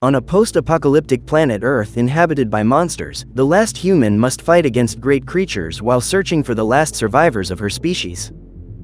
On a post-apocalyptic planet Earth inhabited by monsters, the last human must fight against great creatures while searching for the last survivors of her species.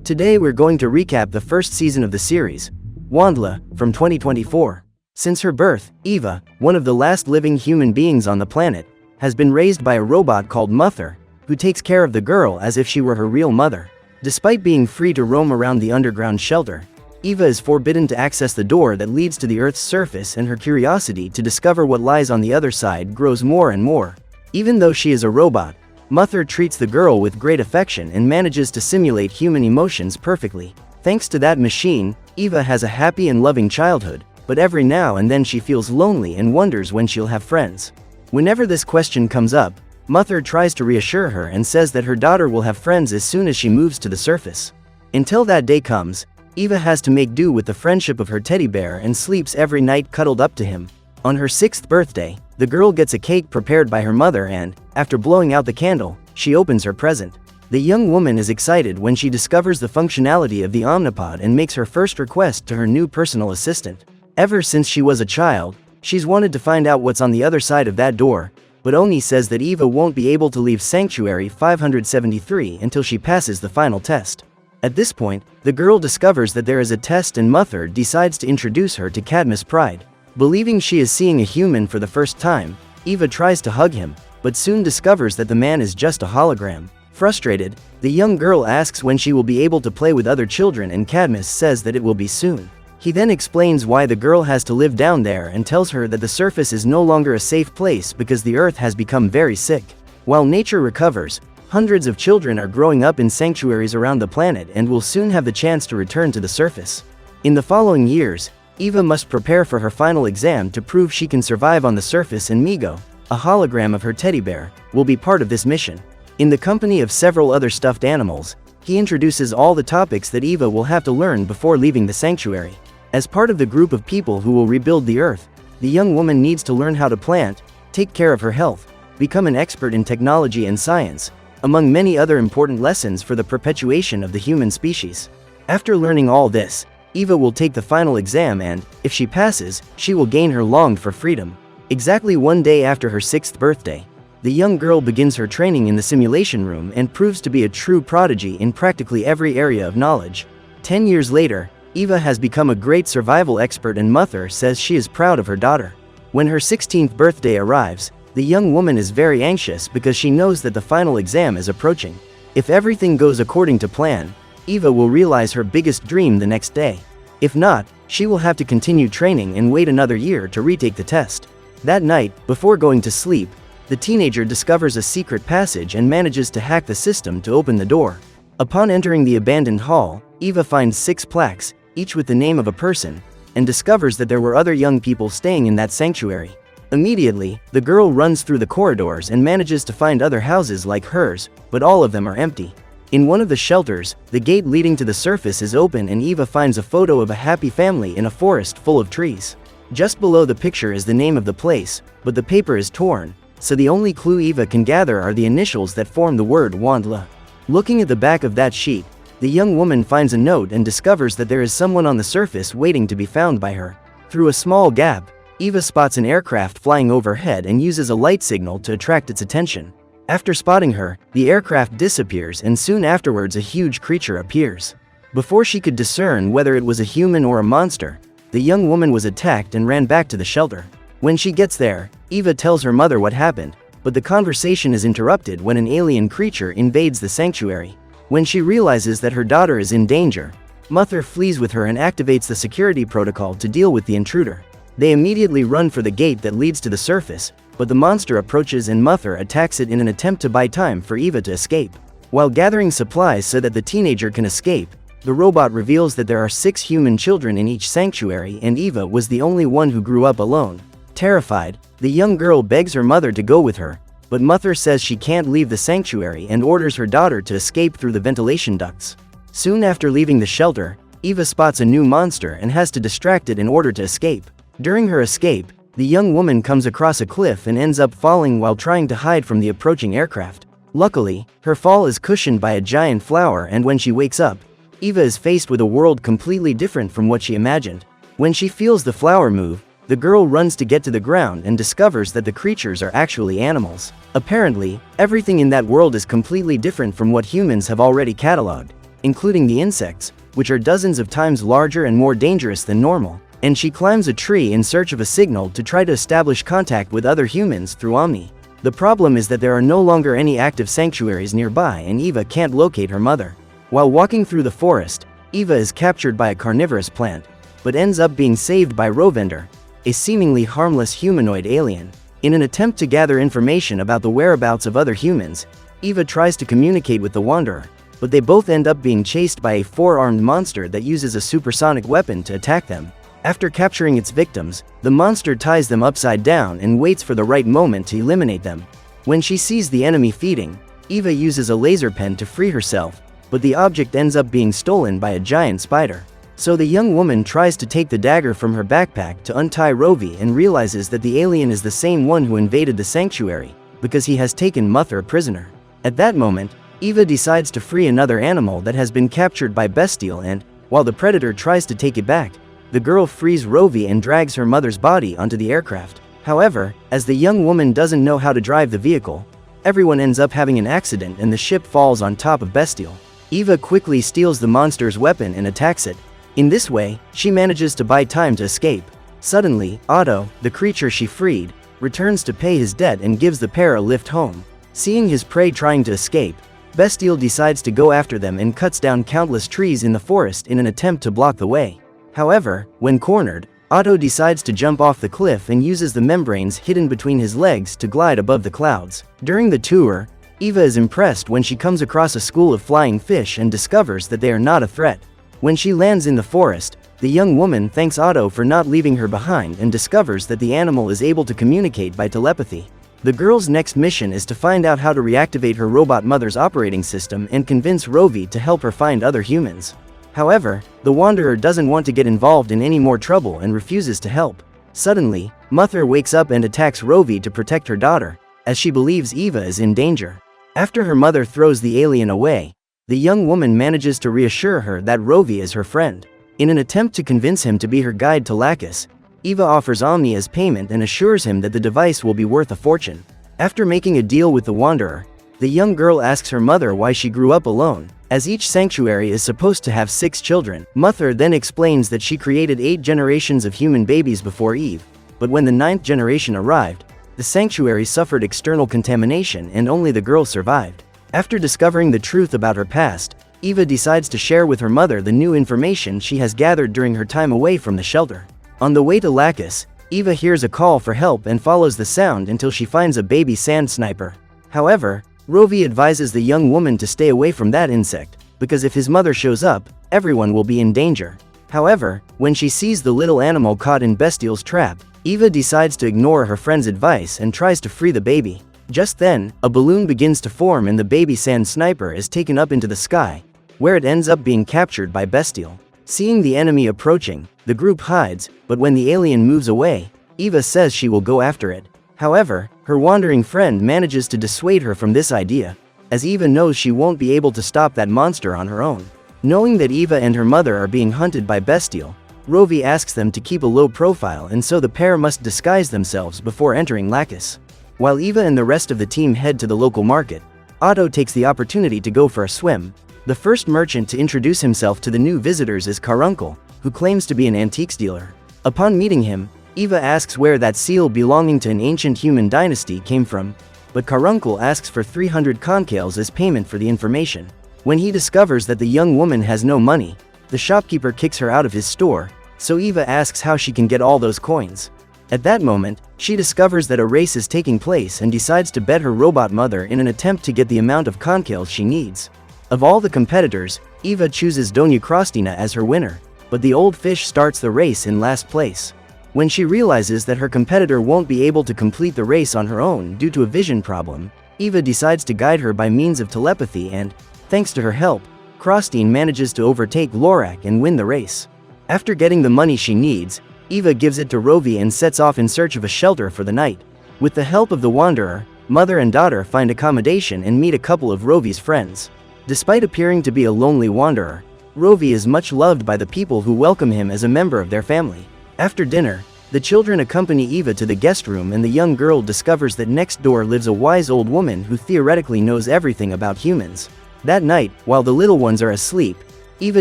Today we're going to recap the first season of the series, Wandla, from 2024. Since her birth, Eva, one of the last living human beings on the planet, has been raised by a robot called Mother, who takes care of the girl as if she were her real mother. Despite being free to roam around the underground shelter, Eva is forbidden to access the door that leads to the Earth's surface, and her curiosity to discover what lies on the other side grows more and more. Even though she is a robot, Mother treats the girl with great affection and manages to simulate human emotions perfectly. Thanks to that machine, Eva has a happy and loving childhood, but every now and then she feels lonely and wonders when she'll have friends. Whenever this question comes up, Mother tries to reassure her and says that her daughter will have friends as soon as she moves to the surface. Until that day comes, Eva has to make do with the friendship of her teddy bear and sleeps every night cuddled up to him. On her 6th birthday, the girl gets a cake prepared by her mother and, after blowing out the candle, she opens her present. The young woman is excited when she discovers the functionality of the Omnipod and makes her first request to her new personal assistant. Ever since she was a child, she's wanted to find out what's on the other side of that door, but Oni says that Eva won't be able to leave Sanctuary 573 until she passes the final test. At this point, the girl discovers that there is a test and Mother decides to introduce her to Cadmus Pride. Believing she is seeing a human for the first time, Eva tries to hug him, but soon discovers that the man is just a hologram. Frustrated, the young girl asks when she will be able to play with other children, and Cadmus says that it will be soon. He then explains why the girl has to live down there and tells her that the surface is no longer a safe place because the Earth has become very sick. While nature recovers, hundreds of children are growing up in sanctuaries around the planet and will soon have the chance to return to the surface. In the following years, Eva must prepare for her final exam to prove she can survive on the surface, and Migo, a hologram of her teddy bear, will be part of this mission. In the company of several other stuffed animals, he introduces all the topics that Eva will have to learn before leaving the sanctuary. As part of the group of people who will rebuild the Earth, the young woman needs to learn how to plant, take care of her health, become an expert in technology and science, among many other important lessons for the perpetuation of the human species. After learning all this, Eva will take the final exam and, if she passes, she will gain her longed-for freedom. Exactly one day after her 6th birthday, the young girl begins her training in the simulation room and proves to be a true prodigy in practically every area of knowledge. 10 years later, Eva has become a great survival expert, and Mother says she is proud of her daughter. When her 16th birthday arrives, the young woman is very anxious because she knows that the final exam is approaching. If everything goes according to plan, Eva will realize her biggest dream the next day. If not, she will have to continue training and wait another year to retake the test. That night, before going to sleep, the teenager discovers a secret passage and manages to hack the system to open the door. Upon entering the abandoned hall, Eva finds 6 plaques, each with the name of a person, and discovers that there were other young people staying in that sanctuary. Immediately, the girl runs through the corridors and manages to find other houses like hers, but all of them are empty. In one of the shelters, the gate leading to the surface is open, and Eva finds a photo of a happy family in a forest full of trees. Just below the picture is the name of the place, but the paper is torn, so the only clue Eva can gather are the initials that form the word Wandla. Looking at the back of that sheet, the young woman finds a note and discovers that there is someone on the surface waiting to be found by her. Through a small gap, Eva spots an aircraft flying overhead and uses a light signal to attract its attention. After spotting her, the aircraft disappears, and soon afterwards a huge creature appears. Before she could discern whether it was a human or a monster, the young woman was attacked and ran back to the shelter. When she gets there, Eva tells her mother what happened, but the conversation is interrupted when an alien creature invades the sanctuary. When she realizes that her daughter is in danger, Mother flees with her and activates the security protocol to deal with the intruder. They immediately run for the gate that leads to the surface, but the monster approaches and Mother attacks it in an attempt to buy time for Eva to escape. While gathering supplies so that the teenager can escape, the robot reveals that there are 6 human children in each sanctuary, and Eva was the only one who grew up alone. Terrified, the young girl begs her mother to go with her, but Mother says she can't leave the sanctuary and orders her daughter to escape through the ventilation ducts. Soon after leaving the shelter, Eva spots a new monster and has to distract it in order to escape. During her escape, the young woman comes across a cliff and ends up falling while trying to hide from the approaching aircraft. Luckily, her fall is cushioned by a giant flower, and when she wakes up, Eva is faced with a world completely different from what she imagined. When she feels the flower move, The girl runs to get to the ground and discovers that the creatures are actually animals. Apparently, everything in that world is completely different from what humans have already cataloged, including the insects, which are dozens of times larger and more dangerous than normal. And she climbs a tree in search of a signal to try to establish contact with other humans through Omni. The problem is that there are no longer any active sanctuaries nearby and Eva can't locate her mother. While walking through the forest, Eva is captured by a carnivorous plant, but ends up being saved by Rovender, a seemingly harmless humanoid alien. In an attempt to gather information about the whereabouts of other humans, Eva tries to communicate with the Wanderer, but they both end up being chased by a four-armed monster that uses a supersonic weapon to attack them. After capturing its victims, the monster ties them upside down and waits for the right moment to eliminate them. When she sees the enemy feeding, Eva uses a laser pen to free herself, but the object ends up being stolen by a giant spider. So the young woman tries to take the dagger from her backpack to untie Rovi and realizes that the alien is the same one who invaded the sanctuary, because he has taken Mother prisoner. At that moment, Eva decides to free another animal that has been captured by Bestial and, while the predator tries to take it back, the girl frees Rovi and drags her mother's body onto the aircraft. However, as the young woman doesn't know how to drive the vehicle, everyone ends up having an accident and the ship falls on top of Bestial. Eva quickly steals the monster's weapon and attacks it. In this way, she manages to buy time to escape. Suddenly, Otto, the creature she freed, returns to pay his debt and gives the pair a lift home. Seeing his prey trying to escape, Bestial decides to go after them and cuts down countless trees in the forest in an attempt to block the way. However, when cornered, Otto decides to jump off the cliff and uses the membranes hidden between his legs to glide above the clouds. During the tour, Eva is impressed when she comes across a school of flying fish and discovers that they are not a threat. When she lands in the forest, the young woman thanks Otto for not leaving her behind and discovers that the animal is able to communicate by telepathy. The girl's next mission is to find out how to reactivate her robot mother's operating system and convince Rovi to help her find other humans. However, the Wanderer doesn't want to get involved in any more trouble and refuses to help. Suddenly, Mother wakes up and attacks Rovi to protect her daughter, as she believes Eva is in danger. After her mother throws the alien away, the young woman manages to reassure her that Rovi is her friend. In an attempt to convince him to be her guide to Lacus, Eva offers Omni as payment and assures him that the device will be worth a fortune. After making a deal with the Wanderer, the young girl asks her mother why she grew up alone, as each sanctuary is supposed to have 6 children. Mother then explains that she created 8 generations of human babies before Eve, but when the 9th generation arrived, the sanctuary suffered external contamination and only the girl survived. After discovering the truth about her past, Eva decides to share with her mother the new information she has gathered during her time away from the shelter. On the way to Lacus, Eva hears a call for help and follows the sound until she finds a baby sand sniper. However, Rovi advises the young woman to stay away from that insect, because if his mother shows up, everyone will be in danger. However, when she sees the little animal caught in Bestial's trap, Eva decides to ignore her friend's advice and tries to free the baby. Just then, a balloon begins to form and the baby sand sniper is taken up into the sky, where it ends up being captured by Bestial. Seeing the enemy approaching, the group hides, but when the alien moves away, Eva says she will go after it. However, her wandering friend manages to dissuade her from this idea, as Eva knows she won't be able to stop that monster on her own. Knowing that Eva and her mother are being hunted by Bestial, Rovi asks them to keep a low profile and so the pair must disguise themselves before entering Lacus. While Eva and the rest of the team head to the local market, Otto takes the opportunity to go for a swim. The first merchant to introduce himself to the new visitors is Caruncle, who claims to be an antiques dealer. Upon meeting him, Eva asks where that seal belonging to an ancient human dynasty came from, but Caruncle asks for 300 concales as payment for the information. When he discovers that the young woman has no money, the shopkeeper kicks her out of his store, so Eva asks how she can get all those coins. At that moment, she discovers that a race is taking place and decides to bet her robot mother in an attempt to get the amount of concales she needs. Of all the competitors, Eva chooses Doña Krostina as her winner, but the old fish starts the race in last place. When she realizes that her competitor won't be able to complete the race on her own due to a vision problem, Eva decides to guide her by means of telepathy and, thanks to her help, Krostine manages to overtake Lorak and win the race. After getting the money she needs, Eva gives it to Rovi and sets off in search of a shelter for the night. With the help of the Wanderer, mother and daughter find accommodation and meet a couple of Rovi's friends. Despite appearing to be a lonely wanderer, Rovi is much loved by the people who welcome him as a member of their family. After dinner, The children accompany Eva to the guest room, and the young girl discovers that next door lives a wise old woman who theoretically knows everything about humans. That night, while the little ones are asleep, Eva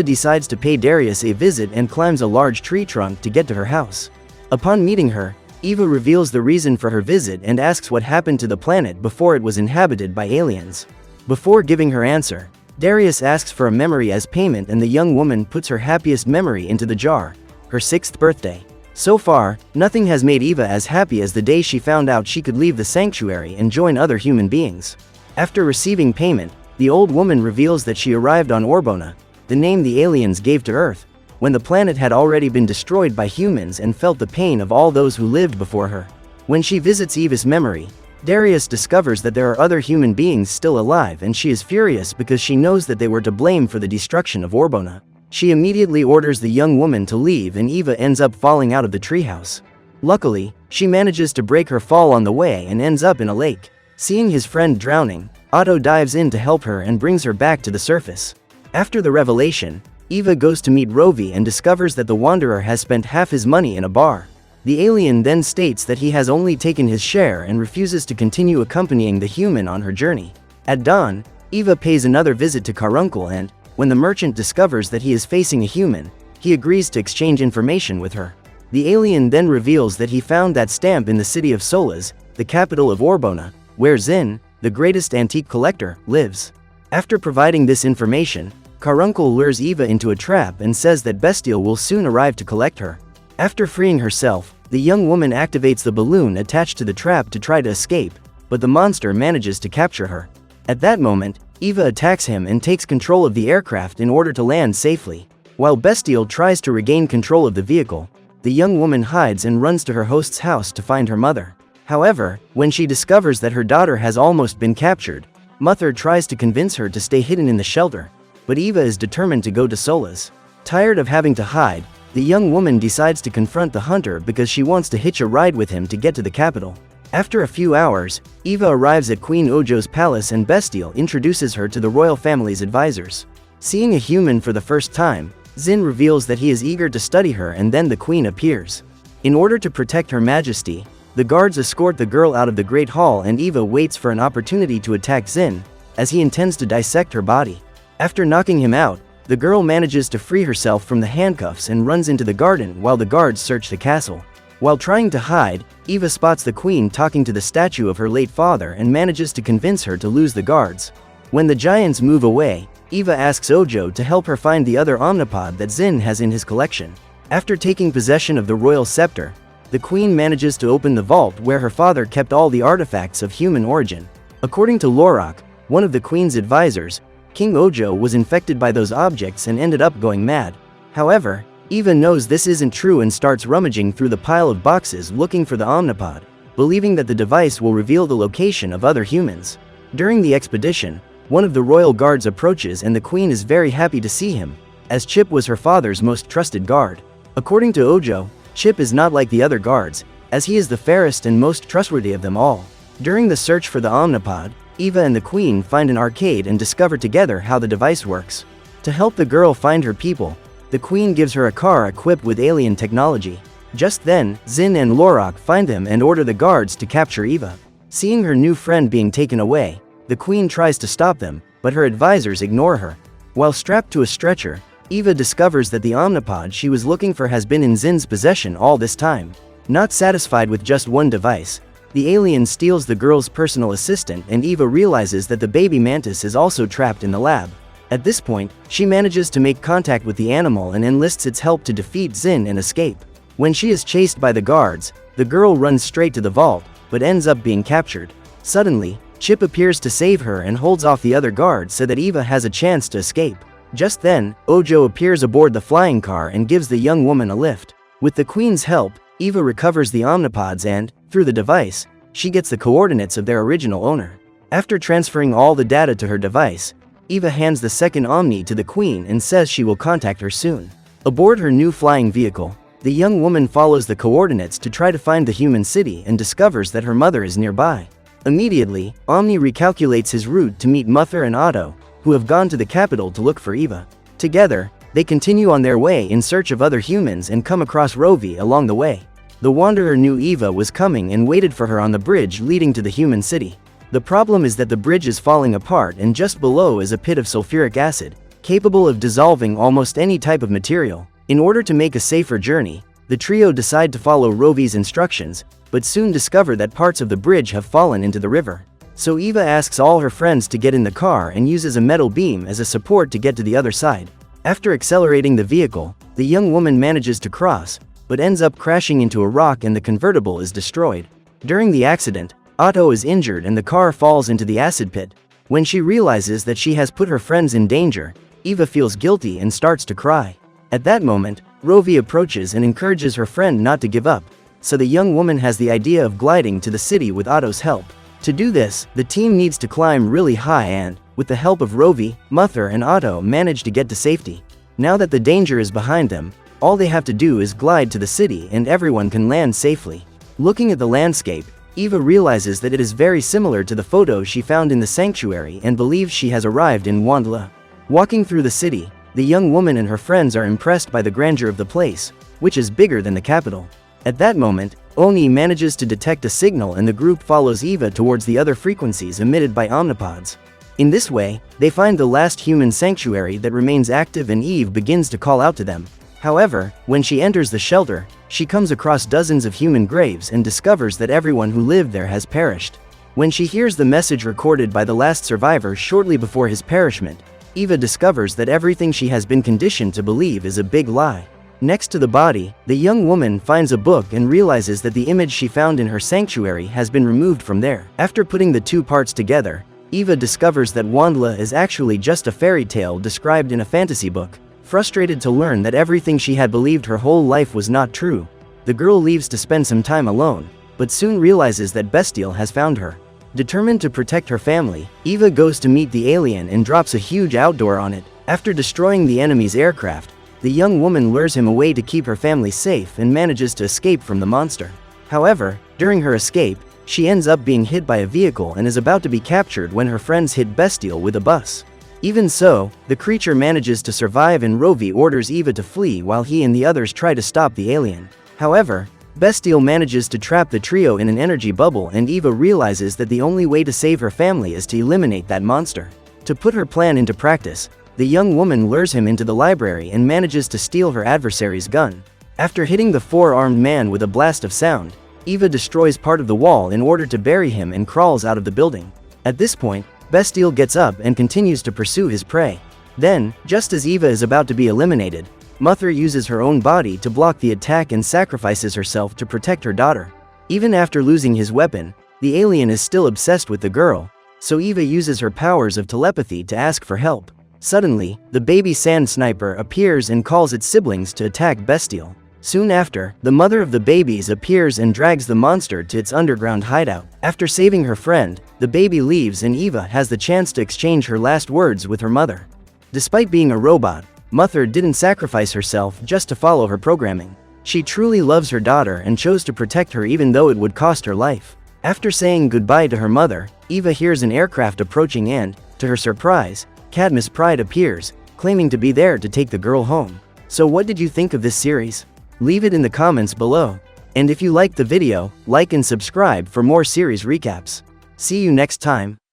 decides to pay Darius a visit and climbs a large tree trunk to get to her house. Upon meeting her, Eva reveals the reason for her visit and asks what happened to the planet before it was inhabited by aliens. Before giving her answer, Darius asks for a memory as payment, and the young woman puts her happiest memory into the jar, her 6th birthday. So far, nothing has made Eva as happy as the day she found out she could leave the sanctuary and join other human beings. After receiving payment, the old woman reveals that she arrived on Orbona, the name the aliens gave to Earth, when the planet had already been destroyed by humans, and felt the pain of all those who lived before her. When she visits Eva's memory, Darius discovers that there are other human beings still alive, and she is furious because she knows that they were to blame for the destruction of Orbona. She immediately orders the young woman to leave, and Eva ends up falling out of the treehouse. Luckily, she manages to break her fall on the way and ends up in a lake. Seeing his friend drowning, Otto dives in to help her and brings her back to the surface. After the revelation, Eva goes to meet Rovi and discovers that the Wanderer has spent half his money in a bar. The alien then states that he has only taken his share and refuses to continue accompanying the human on her journey. At dawn, Eva pays another visit to Caruncle, and, when the merchant discovers that he is facing a human, he agrees to exchange information with her. The alien then reveals that he found that stamp in the city of Solas, the capital of Orbona, where Zin, the greatest antique collector, lives. After providing this information, Caruncle lures Eva into a trap and says that Bestial will soon arrive to collect her. After freeing herself, the young woman activates the balloon attached to the trap to try to escape, but the monster manages to capture her. At that moment, Eva attacks him and takes control of the aircraft in order to land safely. While Bestial tries to regain control of the vehicle, the young woman hides and runs to her host's house to find her mother. However, when she discovers that her daughter has almost been captured, Mother tries to convince her to stay hidden in the shelter, but Eva is determined to go to Solas. Tired of having to hide, the young woman decides to confront the hunter because she wants to hitch a ride with him to get to the capital. After a few hours, Eva arrives at Queen Ojo's palace, and Bestial introduces her to the royal family's advisors. Seeing a human for the first time, Zin reveals that he is eager to study her, and then the queen appears. In order to protect Her Majesty, the guards escort the girl out of the Great Hall, and Eva waits for an opportunity to attack Zin, as he intends to dissect her body. After knocking him out, the girl manages to free herself from the handcuffs and runs into the garden while the guards search the castle. While trying to hide, Eva spots the queen talking to the statue of her late father and manages to convince her to lose the guards. When the giants move away, Eva asks Ojo to help her find the other omnipod that Zin has in his collection. After taking possession of the royal scepter, the queen manages to open the vault where her father kept all the artifacts of human origin. According to Lorok, one of the queen's advisors, King Ojo was infected by those objects and ended up going mad. However, Eva knows this isn't true and starts rummaging through the pile of boxes looking for the omnipod, believing that the device will reveal the location of other humans. During the expedition, one of the royal guards approaches, and the queen is very happy to see him, as Chip was her father's most trusted guard. According to Ojo, Chip is not like the other guards, as he is the fairest and most trustworthy of them all. During the search for the omnipod, Eva and the queen find an arcade and discover together how the device works. To help the girl find her people, the queen gives her a car equipped with alien technology. Just then, Zin and Lorok find them and order the guards to capture Eva. Seeing her new friend being taken away, the queen tries to stop them, but her advisors ignore her. While strapped to a stretcher, Eva discovers that the omnipod she was looking for has been in Zin's possession all this time. Not satisfied with just one device, the alien steals the girl's personal assistant, and Eva realizes that the baby mantis is also trapped in the lab. At this point, she manages to make contact with the animal and enlists its help to defeat Zin and escape. When she is chased by the guards, the girl runs straight to the vault, but ends up being captured. Suddenly, Chip appears to save her and holds off the other guards so that Eva has a chance to escape. Just then, Ojo appears aboard the flying car and gives the young woman a lift. With the queen's help, Eva recovers the omnipods and, through the device, she gets the coordinates of their original owner. After transferring all the data to her device, Eva hands the second Omni to the queen and says she will contact her soon. Aboard her new flying vehicle, the young woman follows the coordinates to try to find the human city and discovers that her mother is nearby. Immediately, Omni recalculates his route to meet Mother and Otto, who have gone to the capital to look for Eva. Together, they continue on their way in search of other humans and come across Rovi along the way. The wanderer knew Eva was coming and waited for her on the bridge leading to the human city. The problem is that the bridge is falling apart and just below is a pit of sulfuric acid, capable of dissolving almost any type of material. In order to make a safer journey, the trio decide to follow Rovi's instructions, but soon discover that parts of the bridge have fallen into the river. So Eva asks all her friends to get in the car and uses a metal beam as a support to get to the other side. After accelerating the vehicle, the young woman manages to cross, but ends up crashing into a rock and the convertible is destroyed. During the accident, Otto is injured and the car falls into the acid pit. When she realizes that she has put her friends in danger, Eva feels guilty and starts to cry. At that moment, Rovi approaches and encourages her friend not to give up, so the young woman has the idea of gliding to the city with Otto's help. To do this, the team needs to climb really high and, with the help of Rovi, Mother and Otto manage to get to safety. Now that the danger is behind them, all they have to do is glide to the city and everyone can land safely. Looking at the landscape, Eva realizes that it is very similar to the photo she found in the sanctuary and believes she has arrived in Wandla. Walking through the city, the young woman and her friends are impressed by the grandeur of the place, which is bigger than the capital. At that moment, Oni manages to detect a signal and the group follows Eva towards the other frequencies emitted by omnipods. In this way, they find the last human sanctuary that remains active and Eve begins to call out to them. However, when she enters the shelter, she comes across dozens of human graves and discovers that everyone who lived there has perished. When she hears the message recorded by the last survivor shortly before his perishment, Eva discovers that everything she has been conditioned to believe is a big lie. Next to the body, the young woman finds a book and realizes that the image she found in her sanctuary has been removed from there. After putting the two parts together, Eva discovers that Wandla is actually just a fairy tale described in a fantasy book. Frustrated to learn that everything she had believed her whole life was not true, the girl leaves to spend some time alone, but soon realizes that Bestial has found her. Determined to protect her family, Eva goes to meet the alien and drops a huge outdoor on it. After destroying the enemy's aircraft, the young woman lures him away to keep her family safe and manages to escape from the monster. However, during her escape, she ends up being hit by a vehicle and is about to be captured when her friends hit Bestial with a bus. Even so, the creature manages to survive and Rovi orders Eva to flee while he and the others try to stop the alien. However, Bestial manages to trap the trio in an energy bubble and Eva realizes that the only way to save her family is to eliminate that monster. To put her plan into practice, the young woman lures him into the library and manages to steal her adversary's gun. After hitting the four-armed man with a blast of sound, Eva destroys part of the wall in order to bury him and crawls out of the building. At this point, Bestial gets up and continues to pursue his prey. Then, just as Eva is about to be eliminated, Mother uses her own body to block the attack and sacrifices herself to protect her daughter. Even after losing his weapon, the alien is still obsessed with the girl, so Eva uses her powers of telepathy to ask for help. Suddenly, the baby sand sniper appears and calls its siblings to attack Bestial. Soon after, the mother of the babies appears and drags the monster to its underground hideout. After saving her friend, the baby leaves and Eva has the chance to exchange her last words with her mother. Despite being a robot, Mother didn't sacrifice herself just to follow her programming. She truly loves her daughter and chose to protect her even though it would cost her life. After saying goodbye to her mother, Eva hears an aircraft approaching and, to her surprise, Cadmus Pride appears, claiming to be there to take the girl home. So what did you think of this series? Leave it in the comments below. And if you liked the video, like and subscribe for more series recaps. See you next time.